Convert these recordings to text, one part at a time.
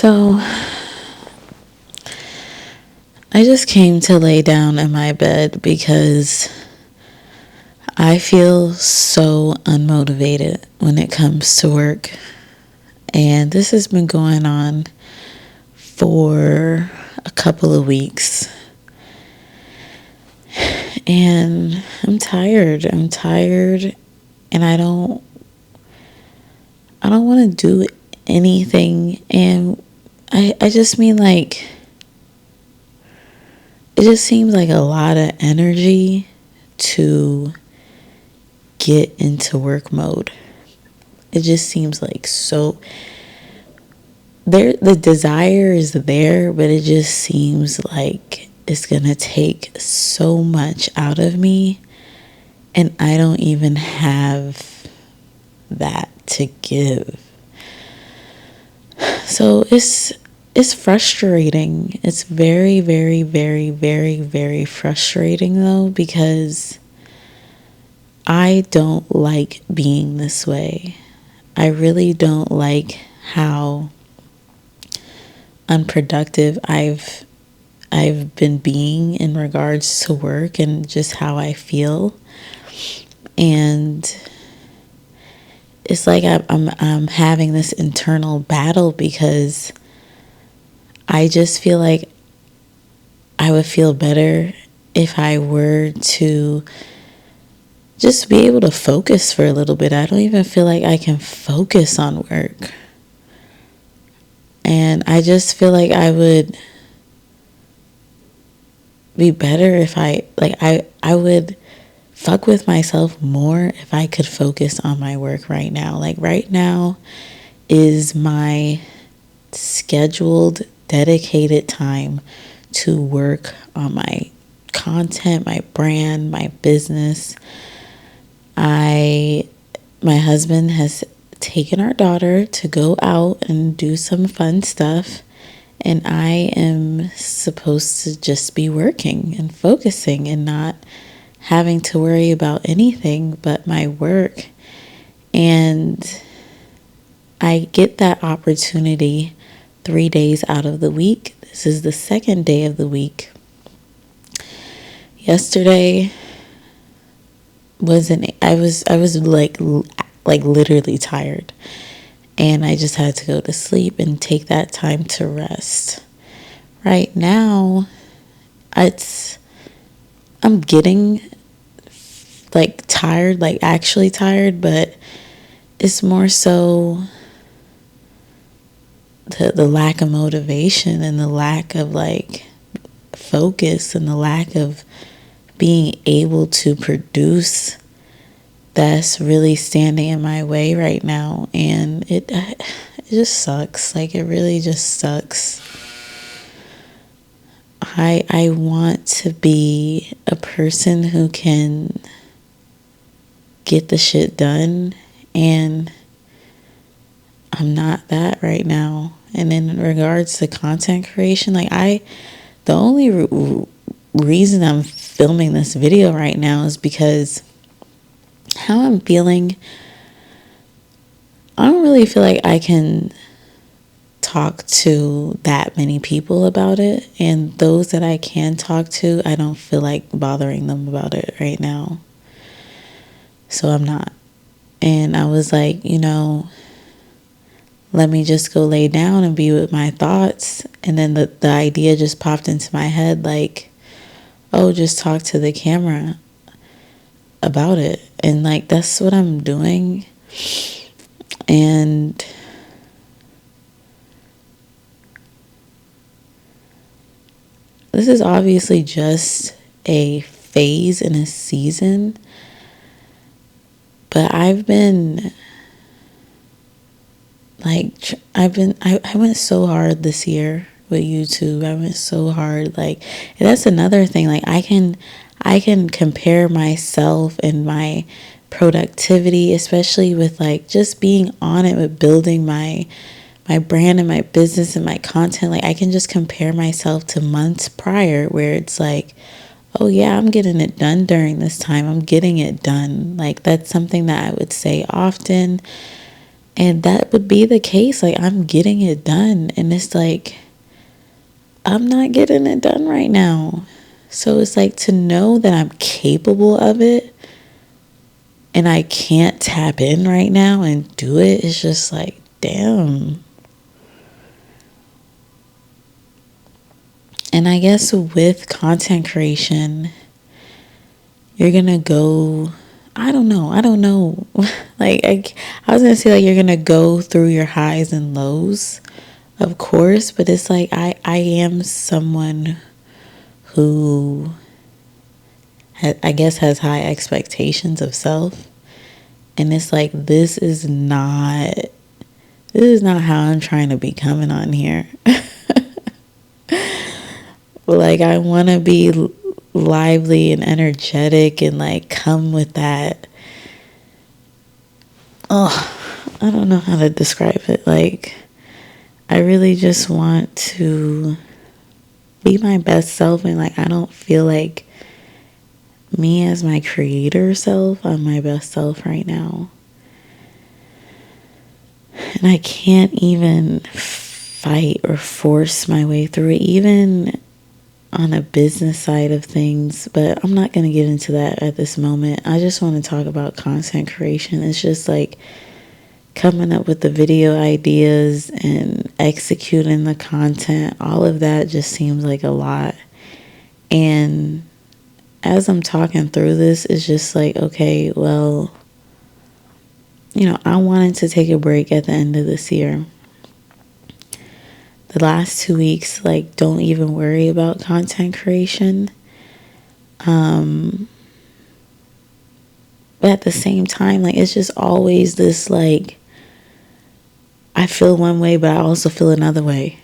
So I just came to lay down in my bed because I feel so unmotivated when it comes to work. And this has been going on for a couple of weeks. And I'm tired. And I don't want to do anything. And I just mean, like, it just seems like a lot of energy to get into work mode. It just seems like so the desire is there, but it just seems like it's gonna take so much out of me, and I don't even have that to give. So it's frustrating. It's very, very, very, very, very frustrating though, because I don't like being this way. I really don't like how unproductive I've been being in regards to work and just how I feel. And it's like I'm having this internal battle because I just feel like I would feel better if I were to just be able to focus for a little bit. I don't even feel like I can focus on work. And I just feel like I would be better if I would fuck with myself more if I could focus on my work right now. Like, right now is my scheduled, dedicated time to work on my content, my brand, my business. My husband has taken our daughter to go out and do some fun stuff, and I am supposed to just be working and focusing and not having to worry about anything but my work. And I get that opportunity 3 days out of the week. This is the second day of the week. Yesterday I was like literally tired, and I just had to go to sleep and take that time to rest. Right now, I'm getting like tired, like actually tired, but it's more so the lack of motivation and the lack of like focus and the lack of being able to produce that's really standing in my way right now. And it just sucks. Like, it really just sucks. I want to be a person who can get the shit done, and I'm not that right now. And in regards to content creation, like, the only reason I'm filming this video right now is because how I'm feeling, I don't really feel like I can talk to that many people about it. And those that I can talk to, I don't feel like bothering them about it right now. So I'm not. And I was like, let me just go lay down and be with my thoughts. And then the idea just popped into my head, like, oh, just talk to the camera about it. And like, that's what I'm doing. And this is obviously just a phase in a season, but I went so hard this year with YouTube. I went so hard. Like, and that's another thing. Like, I can compare myself and my productivity, especially with like just being on it with building my brand and my business and my content. Like, I can just compare myself to months prior where it's like, oh yeah, I'm getting it done during this time. I'm getting it done. Like, that's something that I would say often. And that would be the case. Like, I'm getting it done. And it's like, I'm not getting it done right now. So it's like, to know that I'm capable of it and I can't tap in right now and do it is just like, damn. And I guess with content creation, you're going to go, I don't know. Like, I was going to say, like, you're going to go through your highs and lows, of course. But it's like, I am someone who, I guess, has high expectations of self. And it's like, this is not how I'm trying to be coming on here. Like, I want to be lively and energetic and like come with that. Oh, I don't know how to describe it. Like, I really just want to be my best self, and like, I don't feel like me as my creator self, I'm my best self right now. And I can't even fight or force my way through it, even on a business side of things. But I'm not going to get into that at this moment. I just want to talk about content creation. It's just like coming up with the video ideas and executing the content. All of that just seems like a lot. And as I'm talking through this, it's just like, okay, well, I wanted to take a break at the end of this year. The last 2 weeks, like, don't even worry about content creation. But at the same time, like, it's just always this, like, I feel one way, but I also feel another way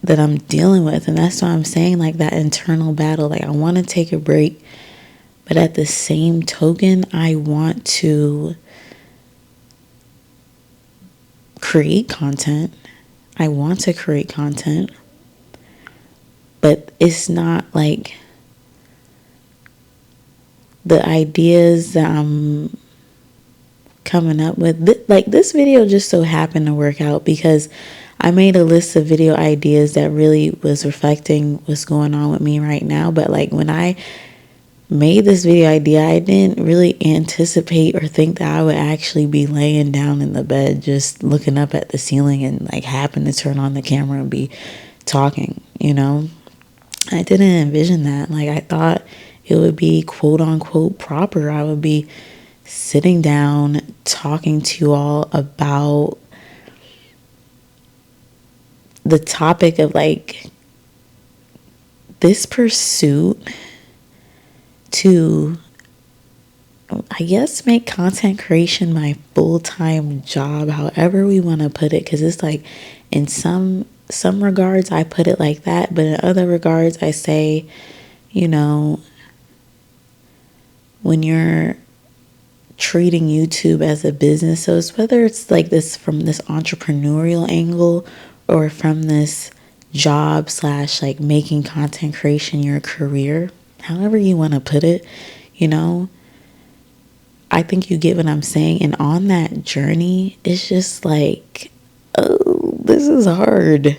that I'm dealing with. And that's why I'm saying, like, that internal battle. Like, I want to take a break, but at the same token, I want to create content. I want to create content, but it's not like the ideas that I'm coming up with. Like, this video just so happened to work out because I made a list of video ideas that really was reflecting what's going on with me right now. But like, when I made this video idea, I didn't really anticipate or think that I would actually be laying down in the bed just looking up at the ceiling and like happen to turn on the camera and be talking. I didn't envision that. Like, I thought it would be quote unquote proper. I would be sitting down talking to you all about the topic of like this pursuit to, I guess, make content creation my full-time job, however we want to put it. Because it's like, in some regards I put it like that, but in other regards I say, when you're treating YouTube as a business, so it's whether it's like this from this entrepreneurial angle or from this job / like making content creation your career, however you want to put it, I think you get what I'm saying. And on that journey, it's just like, oh, this is hard.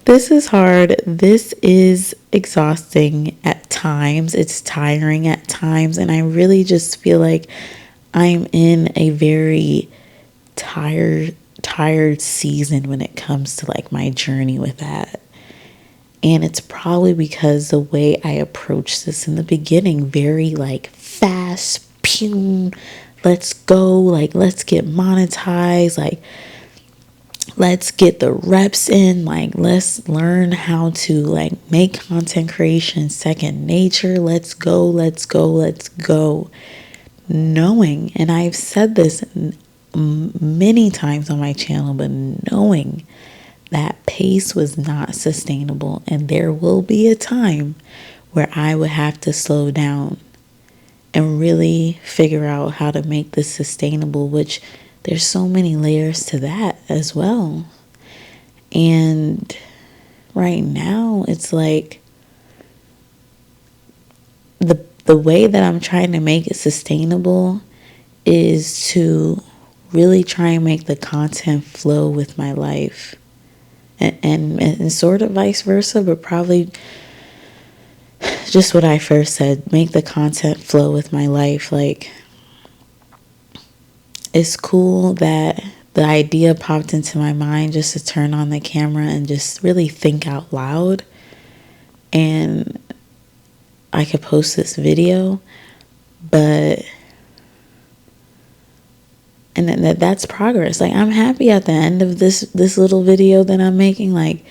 This is hard. This is exhausting at times. It's tiring at times. And I really just feel like I'm in a very tired season when it comes to like my journey with that. And it's probably because the way I approached this in the beginning, very like fast, pew, let's go, like let's get monetized, like let's get the reps in, like let's learn how to like make content creation second nature. Let's go. Knowing, and I've said this many times on my channel, but knowing that pace was not sustainable, and there will be a time where I would have to slow down and really figure out how to make this sustainable, which there's so many layers to that as well. And right now it's like the way that I'm trying to make it sustainable is to really try and make the content flow with my life. And sort of vice versa, but probably just what I first said, make the content flow with my life. Like, it's cool that the idea popped into my mind just to turn on the camera and just really think out loud. And I could post this video, but and then that's progress. Like, I'm happy at the end of this little video that I'm making. Like,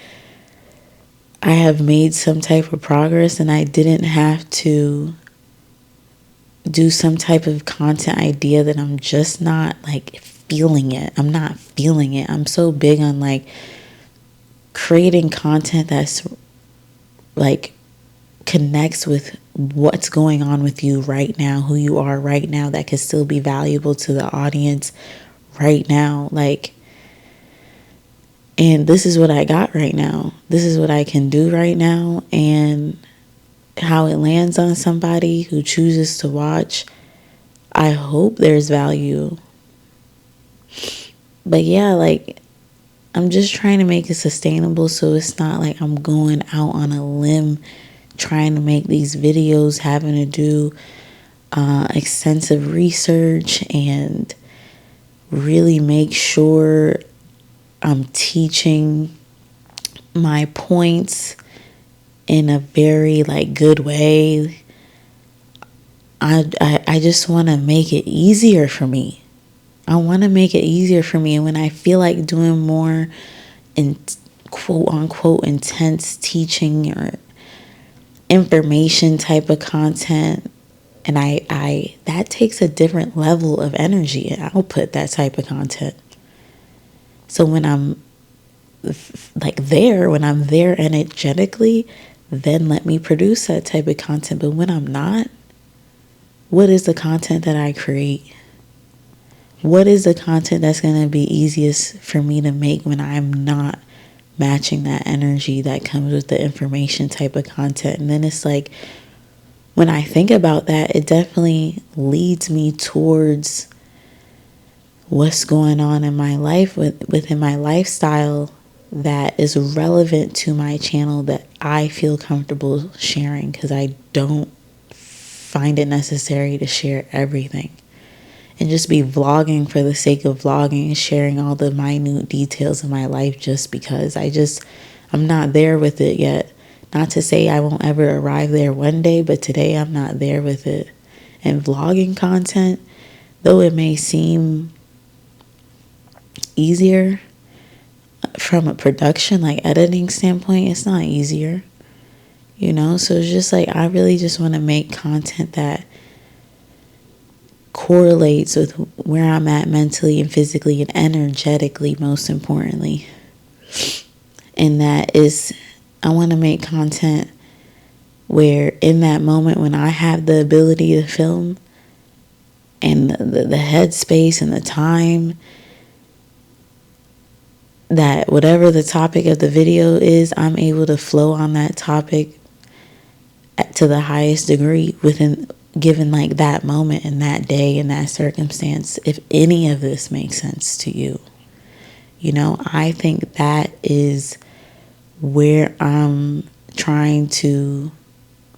I have made some type of progress, and I didn't have to do some type of content idea that I'm just not like feeling it. I'm not feeling it. I'm so big on like creating content that's like connects with what's going on with you right now, who you are right now, that can still be valuable to the audience right now. Like, and this is what I got right now. This is what I can do right now. And how it lands on somebody who chooses to watch, I hope there's value. But yeah, like, I'm just trying to make it sustainable, so it's not like I'm going out on a limb trying to make these videos, having to do extensive research and really make sure I'm teaching my points in a very like good way. I just want to make it easier for me. I want to make it easier for me. And when I feel like doing more in quote unquote intense teaching or information type of content, and I that takes a different level of energy and output, that type of content. So when I'm when I'm there energetically, then let me produce that type of content. But when I'm not, what is the content that I create? What is the content that's going to be easiest for me to make when I'm not matching that energy that comes with the information type of content? And then it's like, when I think about that, it definitely leads me towards what's going on in my life, within my lifestyle, that is relevant to my channel, that I feel comfortable sharing, because I don't find it necessary to share everything and just be vlogging for the sake of vlogging and sharing all the minute details of my life just because I'm not there with it yet. Not to say I won't ever arrive there one day, but today I'm not there with it. And vlogging content, though it may seem easier from a production, like editing standpoint, it's not easier, so it's just like, I really just want to make content that correlates with where I'm at mentally and physically and energetically, most importantly. And that is, I want to make content where in that moment when I have the ability to film and the headspace and the time, that whatever the topic of the video is, I'm able to flow on that topic to the highest degree within given like that moment and that day and that circumstance. If any of this makes sense to you, I think that is where I'm trying to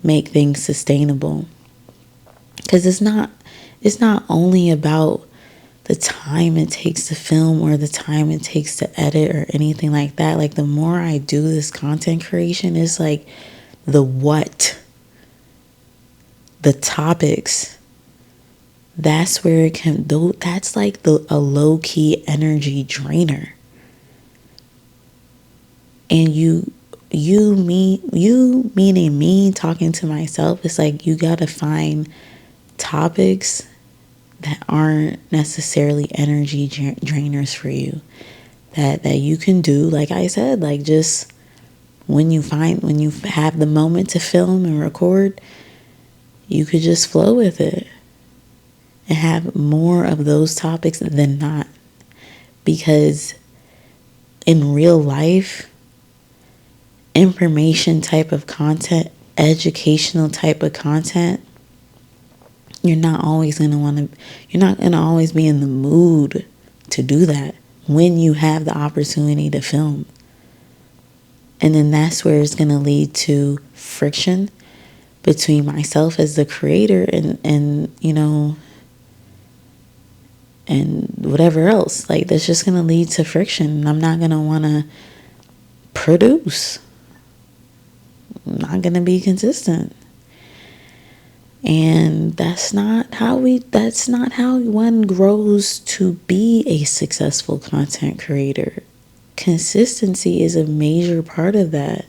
make things sustainable, because it's not only about the time it takes to film or the time it takes to edit or anything like that. Like, the more I do this content creation, it's like the topics, that's where it can, that's like a low-key energy drainer. And you meaning me talking to myself, it's like, you gotta find topics that aren't necessarily energy drainers for you, that you can do, like I said, like, just when you have the moment to film and record, you could just flow with it and have more of those topics than not. Because in real life, information type of content, educational type of content, You're not always going to want to, you're not going to always be in the mood to do that when you have the opportunity to film. And then that's where it's going to lead to friction between myself as the creator and and whatever else. Like, that's just going to lead to friction. And I'm not going to want to produce. I'm not going to be consistent. And that's not how one grows to be a successful content creator. Consistency is a major part of that.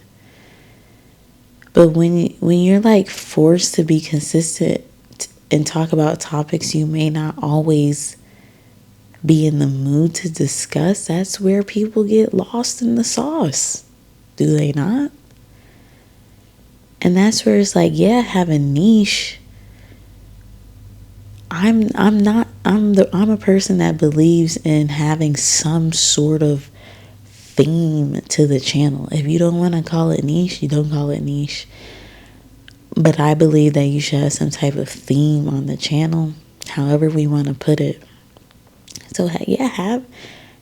But when you're like forced to be consistent and talk about topics you may not always be in the mood to discuss, that's where people get lost in the sauce. Do they not? And that's where it's like, yeah, have a niche. I'm a person that believes in having some sort of theme to the channel. If you don't want to call it niche, you don't call it niche. But I believe that you should have some type of theme on the channel, however we want to put it. So yeah,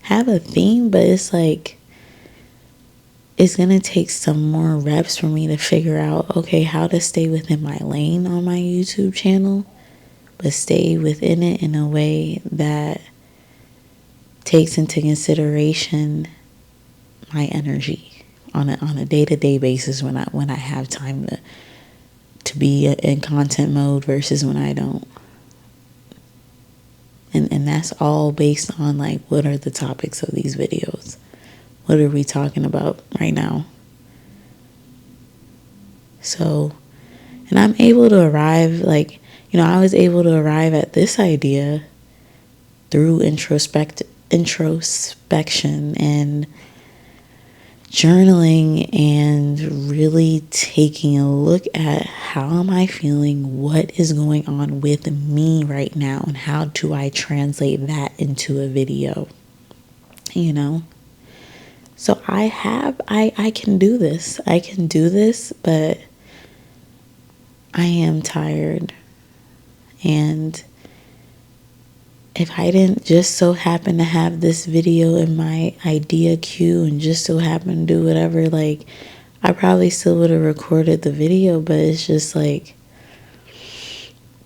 have a theme, but it's like, it's going to take some more reps for me to figure out, okay, how to stay within my lane on my YouTube channel, but stay within it in a way that takes into consideration my energy on a day-to-day basis when I have time to be in content mode versus when I don't. And that's all based on like, what are the topics of these videos? What are we talking about right now? So, and I'm able to arrive, like, I was able to arrive at this idea through introspection and journaling and really taking a look at how am I feeling, what is going on with me right now, and how do I translate that into a video, So I can do this. I can do this, but I am tired. And if I didn't just so happen to have this video in my idea queue and just so happen to do whatever, like, I probably still would have recorded the video, but it's just like,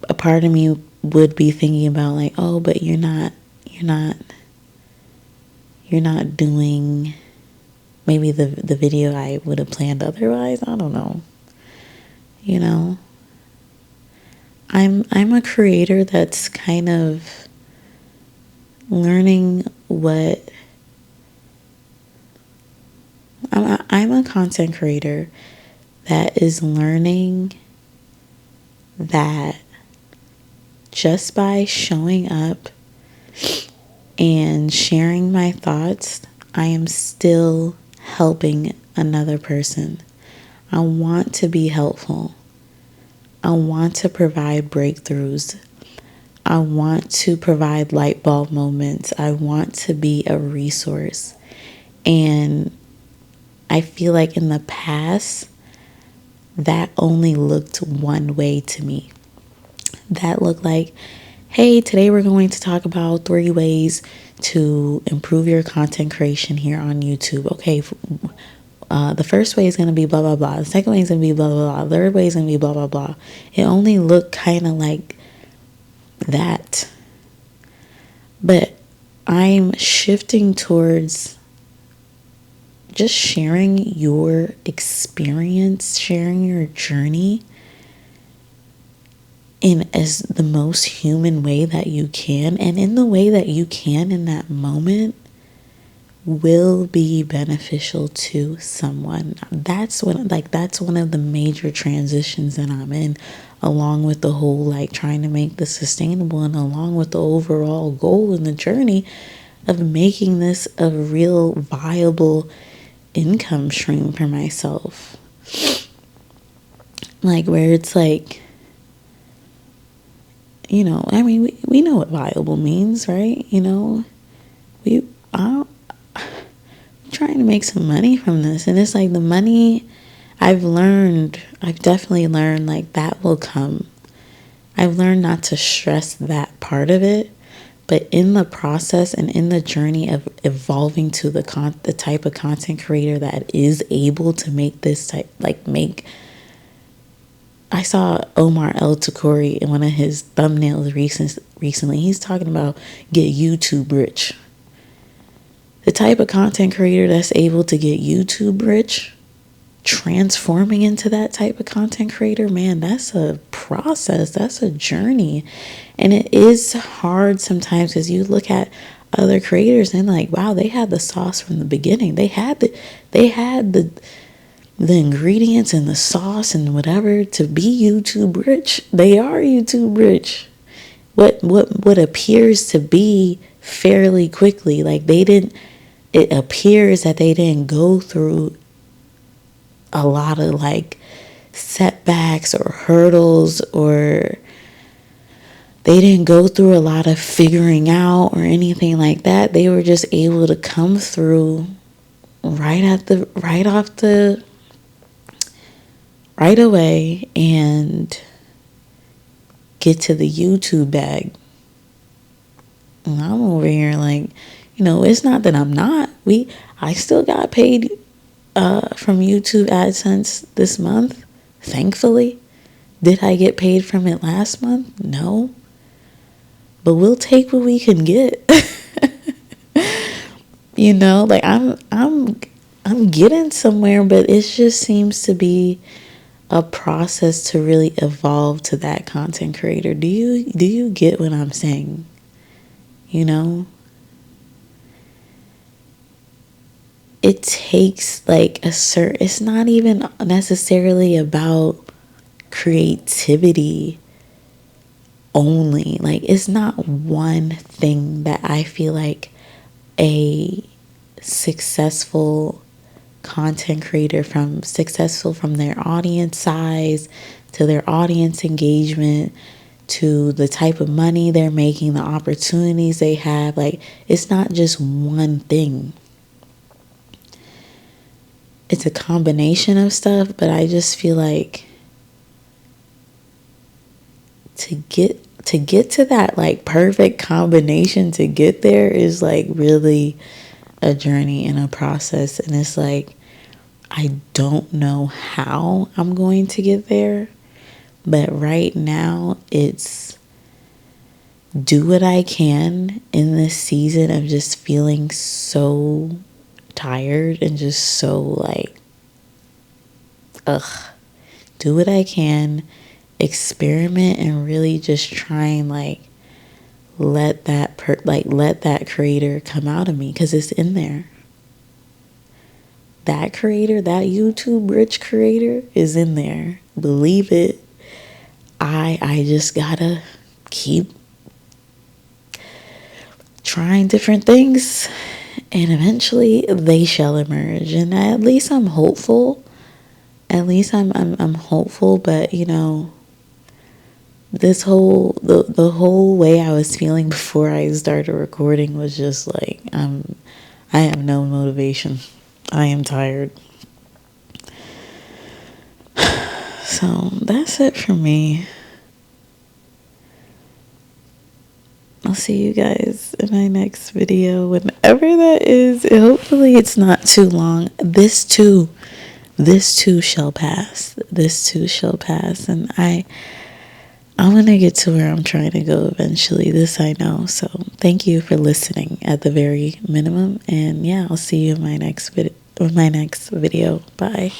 a part of me would be thinking about like, oh, but you're not doing maybe the video I would have planned otherwise. I don't know. I'm a creator that's kind of learning I'm a content creator that is learning that just by showing up and sharing my thoughts, I am still helping another person. I want to be helpful. I want to provide breakthroughs. I want to provide light bulb moments. I want to be a resource. And I feel like in the past, that only looked one way to me. That looked like, hey, today we're going to talk about 3 ways to improve your content creation here on YouTube. Okay, the first way is going to be blah, blah, blah. The second way is going to be blah, blah, blah. The third way is going to be blah, blah, blah. It only looked kind of like that. But I'm shifting towards just sharing your experience, sharing your journey in as the most human way that you can, and in the way that you can in that moment will be beneficial to someone. That's one of the major transitions that I'm in, along with the whole like trying to make this sustainable, and along with the overall goal in the journey of making this a real viable income stream for myself. Like, where it's like, we know what viable means, right? I'm trying to make some money from this. And it's like the money I've definitely learned like that will come. I've learned not to stress that part of it. But in the process and in the journey of evolving to the type of content creator that is able to make this type, I saw Omar El Takori in one of his thumbnails recently. He's talking about get YouTube rich. The type of content creator that's able to get YouTube rich, transforming into that type of content creator, man, that's a process. That's a journey. And it is hard sometimes because you look at other creators and like, wow, they had the sauce from the beginning. They had the ingredients and the sauce and whatever to be YouTube rich. They are YouTube rich. What appears to be fairly quickly, like it appears that they didn't go through a lot of like setbacks or hurdles, or they didn't go through a lot of figuring out or anything like that. They were just able to come through right away and get to the YouTube bag. And I'm over here like, it's not that I'm not. I still got paid from YouTube AdSense this month, thankfully. Did I get paid from it last month? No. But we'll take what we can get. Like I'm getting somewhere, but it just seems to be a process to really evolve to that content creator. Do you get what I'm saying? It takes like it's not even necessarily about creativity only. Like, it's not one thing that I feel like a successful content creator, from their audience size to their audience engagement to the type of money they're making, the opportunities they have. Like, it's not just one thing. It's a combination of stuff, but I just feel like to get to that like perfect combination, to get there is like really a journey and a process. And it's like, I don't know how I'm going to get there, but right now it's do what I can in this season of just feeling so tired and just so like, do what I can, experiment, and really just try and like let that creator come out of me, because it's in there. That creator, that YouTube rich creator is in there. Believe it. I just gotta keep trying different things, and eventually they shall emerge. And at least I'm hopeful. At least I'm hopeful. But this whole the whole way I was feeling before I started recording was just like, I have no motivation. I am tired. So that's it for me. I'll see you guys in my next video, whenever that is. Hopefully it's not too long. This too shall pass. This too shall pass. And I'm going to get to where I'm trying to go eventually. This I know. So thank you for listening at the very minimum. And yeah, I'll see you in my next video. Bye.